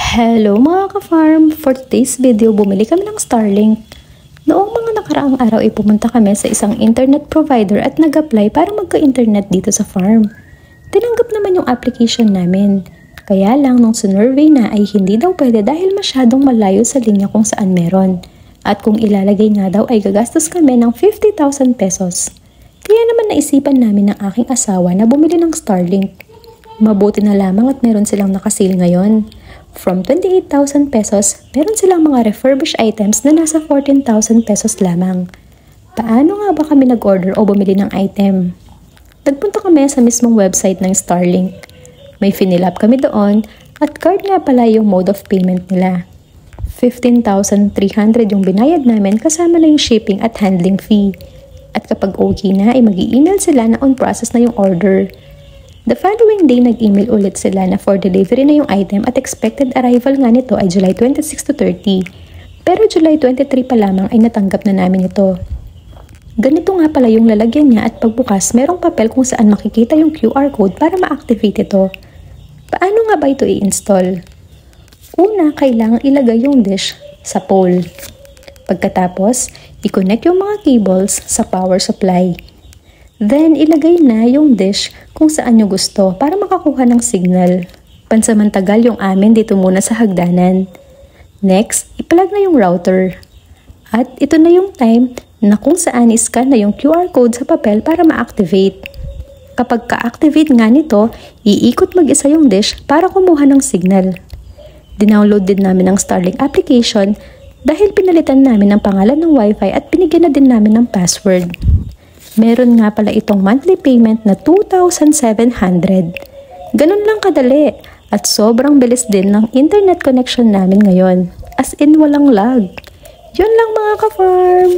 Hello mga ka-farm! For today's video, bumili kami ng Starlink. Noong mga nakaraang araw ay pumunta kami sa isang internet provider at nag-apply para magka-internet dito sa farm. Tinanggap naman yung application namin. Kaya lang nung sinurvey na ay hindi daw pwede dahil masyadong malayo sa linya kung saan meron. At kung ilalagay nga daw ay gagastos kami ng 50,000 pesos. Kaya naman naisipan namin ng aking asawa na bumili ng Starlink. Mabuti na lamang at meron silang nakasale ngayon. From 28,000 pesos, meron silang mga refurbished items na nasa 14,000 pesos lamang. Paano nga ba kami nag-order o bumili ng item? Nagpunta kami sa mismong website ng Starlink. May fill up kami doon at card nga pala yung mode of payment nila. 15,300 yung binayad namin kasama na yung shipping at handling fee. At kapag okay na ay mag-i-email sila na on process na yung order. The following day, nag-email ulit sila na for delivery na yung item at expected arrival nga nito ay July 26 to 30. Pero July 23 pa lamang ay natanggap na namin ito. Ganito nga pala yung lalagyan niya at pagbukas, merong papel kung saan makikita yung QR code para ma-activate ito. Paano nga ba ito i-install? Una, kailangan ilagay yung dish sa pole. Pagkatapos, i-connect yung mga cables sa power supply. Then, ilagay na yung dish kung saan nyo gusto para makakuha ng signal. Pansamantagal yung amin dito muna sa hagdanan. Next, ipalag na yung router. At ito na yung time na kung saan iscan na yung QR code sa papel para ma-activate. Kapag ka-activate nga nito, iikot mag-isa yung dish para kumuha ng signal. Dinownload din namin ang Starlink application dahil pinalitan namin ang pangalan ng Wi-Fi at binigyan na din namin ng password. Meron nga pala itong monthly payment na 2,700. Ganun lang kadali at sobrang bilis din ng internet connection namin ngayon. As in walang lag. Yun lang mga ka-farm!